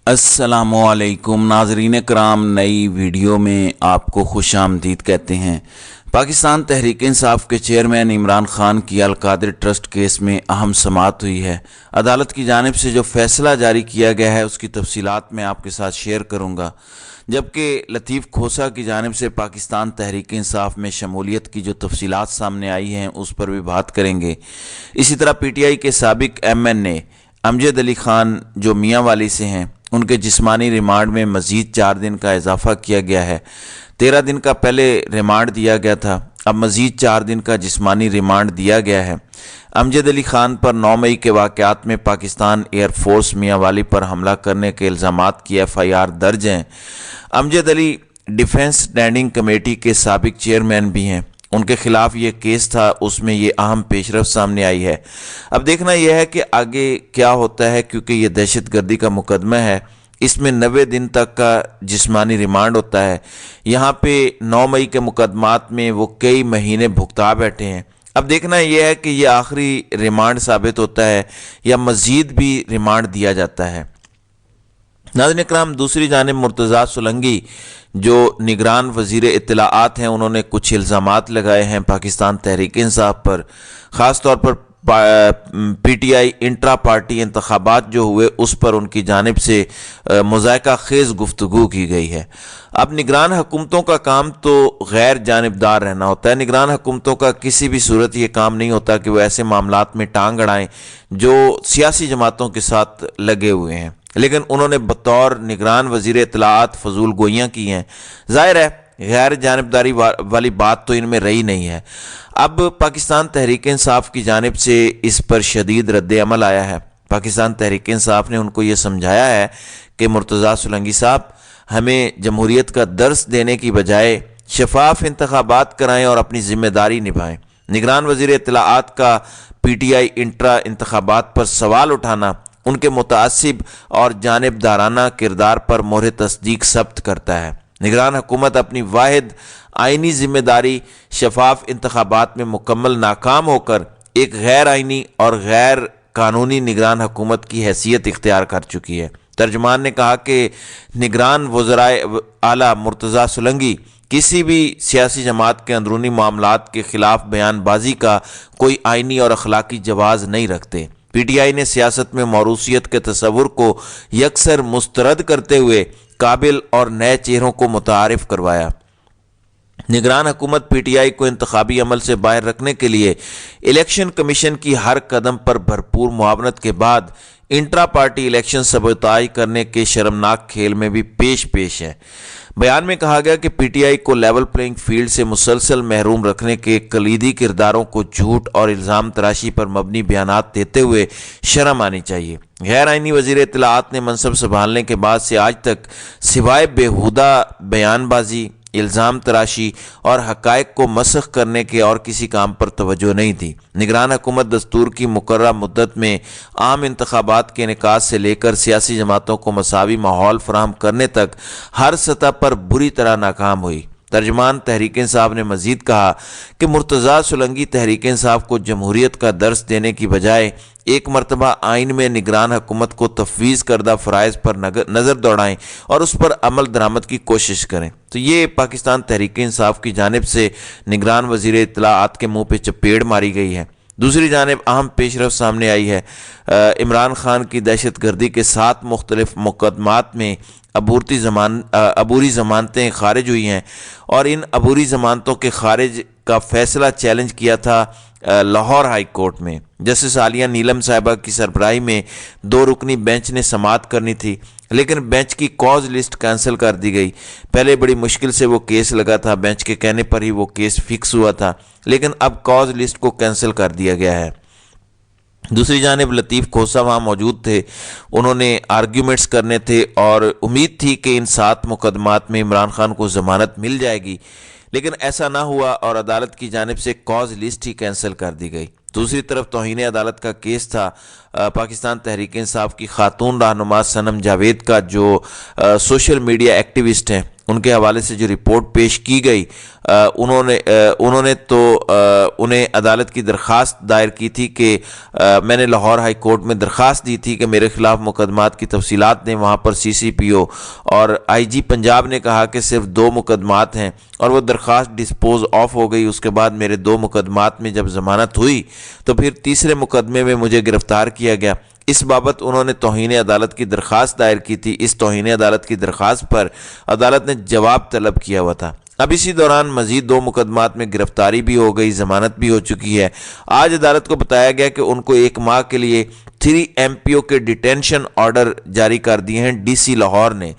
السلام علیکم ناظرین کرام، نئی ویڈیو میں آپ کو خوش آمدید کہتے ہیں۔ پاکستان تحریک انصاف کے چیئرمین عمران خان کی القادری ٹرسٹ کیس میں اہم سماعت ہوئی ہے۔ عدالت کی جانب سے جو فیصلہ جاری کیا گیا ہے اس کی تفصیلات میں آپ کے ساتھ شیئر کروں گا، جبکہ لطیف کھوسہ کی جانب سے پاکستان تحریک انصاف میں شمولیت کی جو تفصیلات سامنے آئی ہیں اس پر بھی بات کریں گے۔ اسی طرح پی ٹی آئی کے سابق MNA امجد علی خان جو میاں والی سے ہیں، ان کے جسمانی ریمانڈ میں مزید 4 دن کا اضافہ کیا گیا ہے۔ 13 دن کا پہلے ریمانڈ دیا گیا تھا، اب مزید 4 دن کا جسمانی ریمانڈ دیا گیا ہے۔ امجد علی خان پر 9 مئی کے واقعات میں پاکستان ایئر فورس میاں والی پر حملہ کرنے کے الزامات کی FIR درج ہیں۔ امجد علی ڈیفنس اسٹینڈنگ کمیٹی کے سابق چیئرمین بھی ہیں، ان کے خلاف یہ کیس تھا، اس میں یہ اہم پیشرفت سامنے آئی ہے۔ اب دیکھنا یہ ہے کہ آگے کیا ہوتا ہے، کیونکہ یہ دہشت گردی کا مقدمہ ہے، اس میں 90 دن تک کا جسمانی ریمانڈ ہوتا ہے۔ یہاں پہ 9 مئی کے مقدمات میں وہ کئی مہینے بھگتا بیٹھے ہیں۔ اب دیکھنا یہ ہے کہ یہ آخری ریمانڈ ثابت ہوتا ہے یا مزید بھی ریمانڈ دیا جاتا ہے۔ ناظرین اکرام، دوسری جانب مرتضیٰ سولنگی جو نگران وزیر اطلاعات ہیں، انہوں نے کچھ الزامات لگائے ہیں پاکستان تحریک انصاف پر، خاص طور پر P T I intra party انتخابات جو ہوئے اس پر ان کی جانب سے مذائقہ خیز گفتگو کی گئی ہے۔ اب نگران حکومتوں کا کام تو غیر جانبدار رہنا ہوتا ہے۔ نگران حکومتوں کا کسی بھی صورت یہ کام نہیں ہوتا کہ وہ ایسے معاملات میں ٹانگ اڑائیں جو سیاسی جماعتوں کے ساتھ لگے ہوئے ہیں، لیکن انہوں نے بطور نگران وزیر اطلاعات فضول گوئیاں کی ہیں۔ ظاہر ہے غیر جانبداری والی بات تو ان میں رہی نہیں ہے۔ اب پاکستان تحریک انصاف کی جانب سے اس پر شدید رد عمل آیا ہے۔ پاکستان تحریک انصاف نے ان کو یہ سمجھایا ہے کہ مرتضیٰ سولنگی صاحب، ہمیں جمہوریت کا درس دینے کی بجائے شفاف انتخابات کرائیں اور اپنی ذمہ داری نبھائیں۔ نگران وزیر اطلاعات کا پی ٹی آئی انٹرا انتخابات پر سوال اٹھانا ان کے متعصب اور جانبدارانہ کردار پر مہر تصدیق ثبت کرتا ہے۔ نگران حکومت اپنی واحد آئینی ذمہ داری شفاف انتخابات میں مکمل ناکام ہو کر ایک غیر آئینی اور غیر قانونی نگران حکومت کی حیثیت اختیار کر چکی ہے۔ ترجمان نے کہا کہ نگران وزرائے اعلیٰ مرتضیٰ سولنگی کسی بھی سیاسی جماعت کے اندرونی معاملات کے خلاف بیان بازی کا کوئی آئینی اور اخلاقی جواز نہیں رکھتے۔ پی ٹی آئی نے سیاست میں موروثیت کے تصور کو یکسر مسترد کرتے ہوئے قابل اور نئے چہروں کو متعارف کروایا۔ نگران حکومت پی ٹی آئی کو انتخابی عمل سے باہر رکھنے کے لیے الیکشن کمیشن کی ہر قدم پر بھرپور معاونت کے بعد انٹرا پارٹی الیکشن سبوتاژ کرنے کے شرمناک کھیل میں بھی پیش ہے۔ بیان میں کہا گیا کہ پی ٹی آئی کو لیول پلینگ فیلڈ سے مسلسل محروم رکھنے کے کلیدی کرداروں کو جھوٹ اور الزام تراشی پر مبنی بیانات دیتے ہوئے شرم آنی چاہیے۔ غیر آئینی وزیر اطلاعات نے منصب سنبھالنے کے بعد سے آج تک سوائے بیہودہ بیان بازی، الزام تراشی اور حقائق کو مسخ کرنے کے اور کسی کام پر توجہ نہیں دی۔ نگران حکومت دستور کی مقررہ مدت میں عام انتخابات کے انعقاد سے لے کر سیاسی جماعتوں کو مساوی ماحول فراہم کرنے تک ہر سطح پر بری طرح ناکام ہوئی۔ ترجمان تحریک انصاف نے مزید کہا کہ مرتضیٰ سولنگی تحریک انصاف کو جمہوریت کا درس دینے کی بجائے ایک مرتبہ آئین میں نگران حکومت کو تفویض کردہ فرائض پر نظر دوڑائیں اور اس پر عمل درآمد کی کوشش کریں۔ تو یہ پاکستان تحریک انصاف کی جانب سے نگران وزیر اطلاعات کے منہ پہ چپیڑ ماری گئی ہے۔ دوسری جانب اہم پیشرفت سامنے آئی ہے۔ عمران خان کی دہشت گردی کے 7 مختلف مقدمات میں عبوری ضمانتیں خارج ہوئی ہیں، اور ان عبوری ضمانتوں کے خارج کا فیصلہ چیلنج کیا تھا لاہور ہائی کورٹ میں۔ جسٹس عالیہ نیلم صاحبہ کی سربراہی میں 2 رکنی بینچ نے سماعت کرنی تھی، لیکن بینچ کی کاز لسٹ کینسل کر دی گئی۔ پہلے بڑی مشکل سے وہ کیس لگا تھا، بینچ کے کہنے پر ہی وہ کیس فکس ہوا تھا، لیکن اب کاز لسٹ کو کینسل کر دیا گیا ہے۔ دوسری جانب لطیف کھوسہ وہاں موجود تھے، انہوں نے آرگیومنٹس کرنے تھے اور امید تھی کہ ان 7 مقدمات میں عمران خان کو ضمانت مل جائے گی، لیکن ایسا نہ ہوا اور عدالت کی جانب سے کاز لسٹ ہی کینسل کر دی گئی۔ دوسری طرف توہین عدالت کا کیس تھا پاکستان تحریک انصاف کی خاتون رہنما صنم جاوید کا، جو سوشل میڈیا ایکٹیوسٹ ہیں، ان کے حوالے سے جو رپورٹ پیش کی گئی، انہوں نے تو انہیں عدالت کی درخواست دائر کی تھی کہ میں نے لاہور ہائی کورٹ میں درخواست دی تھی کہ میرے خلاف مقدمات کی تفصیلات دیں۔ وہاں پر CCPO اور IG پنجاب نے کہا کہ صرف 2 مقدمات ہیں اور وہ درخواست ڈسپوز آف ہو گئی۔ اس کے بعد میرے 2 مقدمات میں جب ضمانت ہوئی تو پھر تیسرے مقدمے میں مجھے گرفتار کیا گیا۔ اس بابت انہوں نے توہین عدالت کی درخواست دائر کی تھی۔ اس توہین عدالت کی درخواست پر عدالت نے جواب طلب کیا ہوا تھا۔ اب اسی دوران مزید 2 مقدمات میں گرفتاری بھی ہو گئی، ضمانت بھی ہو چکی ہے۔ آج عدالت کو بتایا گیا کہ ان کو 1 ماہ کے لیے 3 MPO کے ڈیٹینشن آرڈر جاری کر دیے ہیں DC لاہور نے۔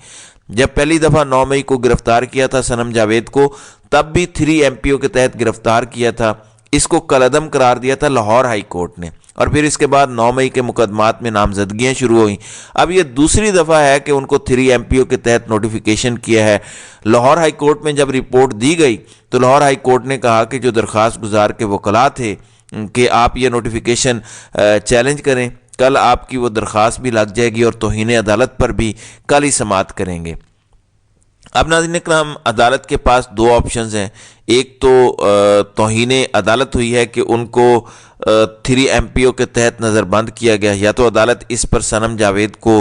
جب پہلی دفعہ 9 مئی کو گرفتار کیا تھا صنم جاوید کو، تب بھی 3 MPO کے تحت گرفتار کیا تھا۔ اس کو کالعدم قرار دیا تھا لاہور ہائی کورٹ نے، اور پھر اس کے بعد 9 مئی کے مقدمات میں نامزدگیاں شروع ہوئیں۔ اب یہ دوسری دفعہ ہے کہ ان کو 3 MPO کے تحت نوٹیفیکیشن کیا ہے۔ لاہور ہائی کورٹ میں جب رپورٹ دی گئی تو لاہور ہائی کورٹ نے کہا کہ جو درخواست گزار کے وکلاء تھے کہ آپ یہ نوٹیفیکیشن چیلنج کریں، کل آپ کی وہ درخواست بھی لگ جائے گی اور توہین عدالت پر بھی کل ہی سماعت کریں گے۔ اب ناظرین کرام، عدالت کے پاس 2 آپشنز ہیں۔ ایک تو توہین عدالت ہوئی ہے کہ ان کو 3 MPO کے تحت نظر بند کیا گیا، یا تو عدالت اس پر صنم جاوید کو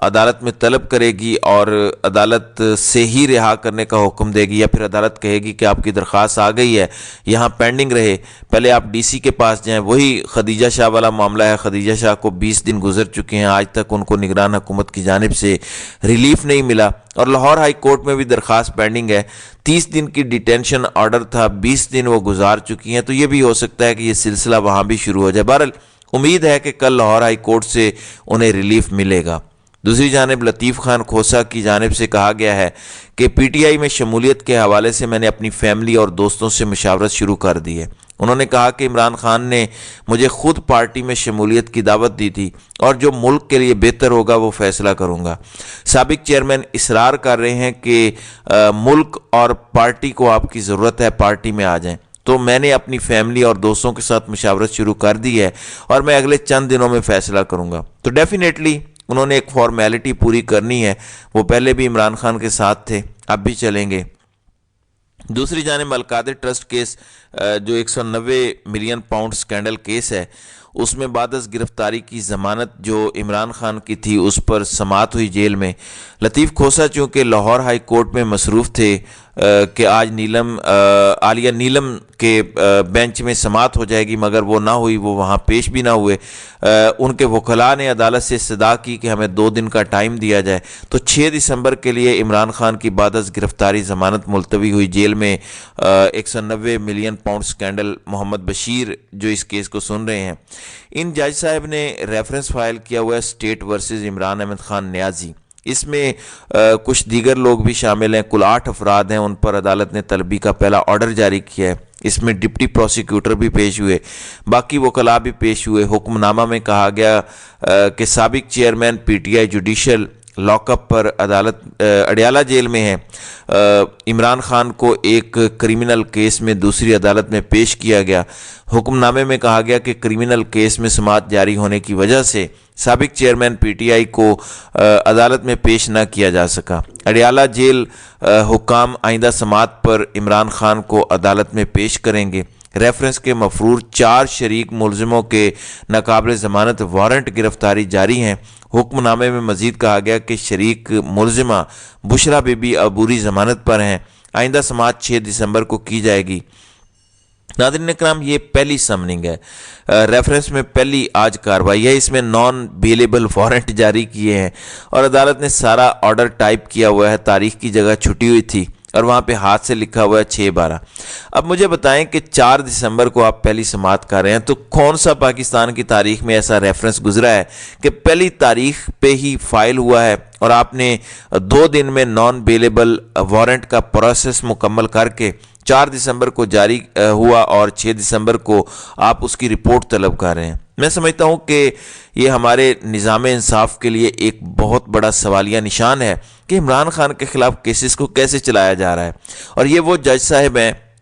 عدالت میں طلب کرے گی اور عدالت سے ہی رہا کرنے کا حکم دے گی، یا پھر عدالت کہے گی کہ آپ کی درخواست آ گئی ہے، یہاں پینڈنگ رہے، پہلے آپ DC کے پاس جائیں۔ وہی خدیجہ شاہ والا معاملہ ہے۔ خدیجہ شاہ کو 20 دن گزر چکے ہیں، آج تک ان کو نگران حکومت کی جانب سے ریلیف نہیں ملا، اور لاہور ہائی کورٹ میں بھی درخواست پینڈنگ ہے۔ 30 دن کی ڈیٹینشن آرڈر تھا، 20 دن وہ گزار چکی ہیں، تو یہ بھی ہو سکتا ہے کہ یہ سلسلہ وہاں بھی شروع ہو جائے۔ بہرحال امید ہے کہ کل لاہور ہائی کورٹ سے انہیں ریلیف ملے گا۔ دوسری جانب لطیف خان کھوسہ کی جانب سے کہا گیا ہے کہ PTI میں شمولیت کے حوالے سے میں نے اپنی فیملی اور دوستوں سے مشاورت شروع کر دی ہے۔ انہوں نے کہا کہ عمران خان نے مجھے خود پارٹی میں شمولیت کی دعوت دی تھی، اور جو ملک کے لیے بہتر ہوگا وہ فیصلہ کروں گا۔ سابق چیئرمین اصرار کر رہے ہیں کہ ملک اور پارٹی کو آپ کی ضرورت ہے، پارٹی میں آ جائیں، تو میں نے اپنی فیملی اور دوستوں کے ساتھ مشاورت شروع کر دی ہے اور میں اگلے چند دنوں میں فیصلہ کروں گا۔ تو ڈیفینیٹلی انہوں نے ایک فارمیلٹی پوری کرنی ہے۔ وہ پہلے بھی عمران خان کے ساتھ تھے، اب بھی چلیں گے۔ دوسری جانب القادر ٹرسٹ کیس، جو 190 ملین پاؤنڈ سکینڈل کیس ہے، اس میں بعد از گرفتاری کی ضمانت جو عمران خان کی تھی اس پر سماعت ہوئی جیل میں۔ لطیف کھوسہ چونکہ لاہور ہائی کورٹ میں مصروف تھے کہ آج عالیہ نیلم کے بینچ میں سماعت ہو جائے گی، مگر وہ نہ ہوئی، وہ وہاں پیش بھی نہ ہوئے۔ ان کے وکلاء نے عدالت سے استدعا کی کہ ہمیں 2 دن کا ٹائم دیا جائے، تو 6 دسمبر کے لیے عمران خان کی بعد از گرفتاری ضمانت ملتوی ہوئی جیل میں۔ 190 ملین پاؤنڈ سکینڈل محمد بشیر جو اس کیس کو سن رہے ہیں، ان جج صاحب نے ریفرنس فائل کیا ہوا ہے اسٹیٹ ورسز عمران احمد خان نیازی۔ اس میں کچھ دیگر لوگ بھی شامل ہیں، کل 8 افراد ہیں، ان پر عدالت نے طلبی کا پہلا آرڈر جاری کیا ہے۔ اس میں ڈپٹی پروسیکیوٹر بھی پیش ہوئے، باقی وکلاء بھی پیش ہوئے۔ حکم نامہ میں کہا گیا کہ سابق chairman PTI judicial lock up پر عدالت اڈیالہ جیل میں ہے۔ عمران خان کو ایک کریمنل کیس میں دوسری عدالت میں پیش کیا گیا۔ حکم نامے میں کہا گیا کہ کریمنل کیس میں سماعت جاری ہونے کی وجہ سے سابق چیئرمین PTI کو عدالت میں پیش نہ کیا جا سکا۔ اڈیالہ جیل حکام آئندہ سماعت پر عمران خان کو عدالت میں پیش کریں گے۔ ریفرنس کے مفرور 4 شریک ملزموں کے ناقابل ضمانت وارنٹ گرفتاری جاری ہیں۔ حکم نامے میں مزید کہا گیا کہ شریک ملزمہ بشرا بی بی عبوری ضمانت پر ہیں۔ آئندہ سماعت 6 دسمبر کو کی جائے گی۔ ناظرین اکرام، یہ پہلی سمننگ ہے، ریفرنس میں پہلی آج کاروائی ہے۔ اس میں نان بیلیبل وارنٹ جاری کیے ہیں اور عدالت نے سارا آرڈر ٹائپ کیا ہوا ہے۔ تاریخ کی جگہ چھٹی ہوئی تھی اور وہاں پہ ہاتھ سے لکھا ہوا ہے 6/12۔ اب مجھے بتائیں کہ 4 دسمبر کو آپ پہلی سماعت کر رہے ہیں، تو کون سا پاکستان کی تاریخ میں ایسا ریفرنس گزرا ہے کہ پہلی تاریخ پہ ہی فائل ہوا ہے اور آپ نے 2 دن میں نان بیلیبل وارنٹ کا پروسیس مکمل کر کے 4 دسمبر کو جاری ہوا اور 6 دسمبر کو آپ اس کی رپورٹ طلب کر رہے ہیں؟ میں سمجھتا ہوں کہ یہ ہمارے نظام انصاف کے لیے ایک بہت بڑا سوالیہ نشان ہے کہ عمران خان کے خلاف کیسز کو کیسے چلایا جا رہا ہے۔ اور یہ وہ جج صاحب ہیں